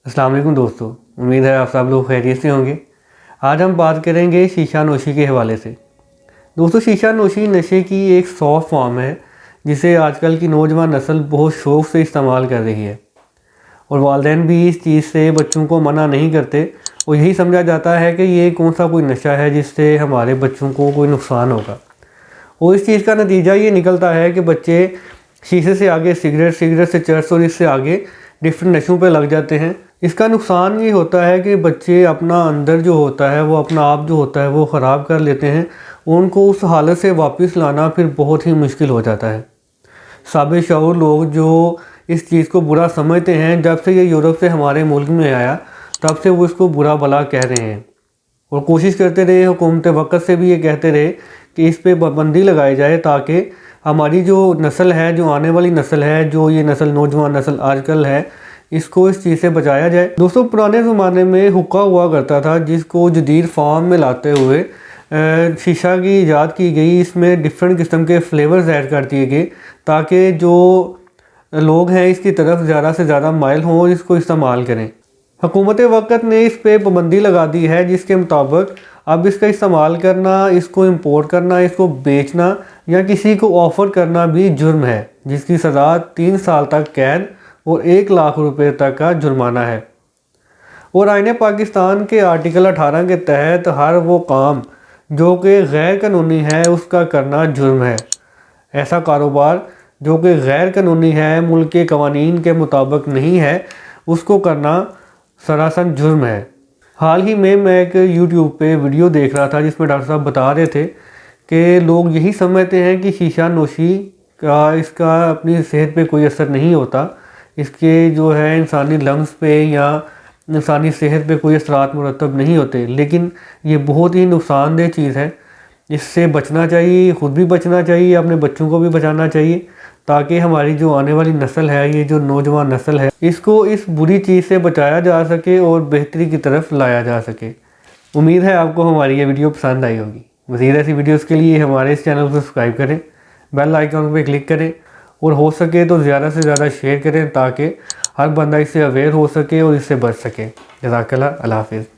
अस्सलाम वालेकुम दोस्तों, उम्मीद है आप सब लोग खैरियत से होंगे। आज हम बात करेंगे शीशा नोशी के हवाले से। दोस्तों, शीशा नोशी नशे की एक सॉफ्ट फॉर्म है जिसे आजकल की नौजवान नस्ल बहुत शौक़ से इस्तेमाल कर रही है और वालिदैन भी इस चीज़ से बच्चों को मना नहीं करते और यही समझा जाता है कि ये कौन सा कोई नशा है जिससे हमारे बच्चों को कोई नुकसान होगा। और इस चीज़ का नतीजा ये निकलता है कि बच्चे शीशे से आगे सिगरेट से चर्स और इससे आगे डिफरेंट नशों पे लग जाते हैं। इसका नुकसान ये होता है कि बच्चे अपना अंदर जो होता है, वो अपना आप जो होता है वो ख़राब कर लेते हैं। उनको उस हालत से वापस लाना फिर बहुत ही मुश्किल हो जाता है। साबिर-ए-शऊर लोग जो इस चीज़ को बुरा समझते हैं, जब से ये यूरोप से हमारे मुल्क में आया तब से वो इसको बुरा भला कह रहे हैं और कोशिश करते रहे, हुकूमत वक़्त से भी ये कहते रहे कि इस पे पाबंदी लगाई जाए ताकि हमारी जो नस्ल है, जो आने वाली नस्ल है, जो ये नस्ल नौजवान नस्ल आजकल है, इसको इस चीज़ से बचाया जाए। दोस्तों, पुराने ज़माने में हुक्का हुआ करता था जिसको जदीद फॉर्म में लाते हुए शीशा की ईजाद की गई। इसमें डिफरेंट किस्म के फ्लेवर्स ऐड कर दिए गए ताकि जो लोग हैं इसकी तरफ ज़्यादा से ज़्यादा माइल हों और इसको इस्तेमाल करें। हुकूमत वक़्त ने इस पे पाबंदी लगा दी है जिसके मुताबिक अब इसका इस्तेमाल करना, इसको इंपोर्ट करना, इसको बेचना या किसी को ऑफ़र करना भी जुर्म है, जिसकी सज़ा 3 साल तक कैद और 1 लाख रुपए तक का जुर्माना है। और आईन पाकिस्तान के आर्टिकल 18 के तहत हर वो काम जो कि गैर कानूनी है उसका करना जुर्म है। ऐसा कारोबार जो कि गैर कानूनी है, मुल्क के कवानीन के मुताबिक नहीं है, उसको करना सरासर जुर्म है। हाल ही में मैं एक यूट्यूब पे वीडियो देख रहा था जिसमें डॉक्टर साहब बता रहे थे कि लोग यही समझते हैं कि शीशा नोशी का इसका अपनी सेहत पे कोई असर नहीं होता, इसके जो है इंसानी लंग्स पे या इंसानी सेहत पे कोई असरात मुरतब नहीं होते, लेकिन ये बहुत ही नुकसानदेह चीज़ है। इससे बचना चाहिए, ख़ुद भी बचना चाहिए, अपने बच्चों को भी बचाना चाहिए ताकि हमारी जो आने वाली नस्ल है, ये जो नौजवान नस्ल है, इसको इस बुरी चीज़ से बचाया जा सके और बेहतरी की तरफ लाया जा सके। उम्मीद है आपको हमारी ये वीडियो पसंद आई होगी। मज़ीद ऐसी वीडियोज़ के लिए हमारे इस चैनल को सब्सक्राइब करें, बेल आइकन पर क्लिक करें और हो सके तो ज़्यादा से ज़्यादा शेयर करें ताकि हर बंदा इससे अवेयर हो सके और इससे बच सके। जज़ाकल्लाह, अल्लाह हाफ़िज़।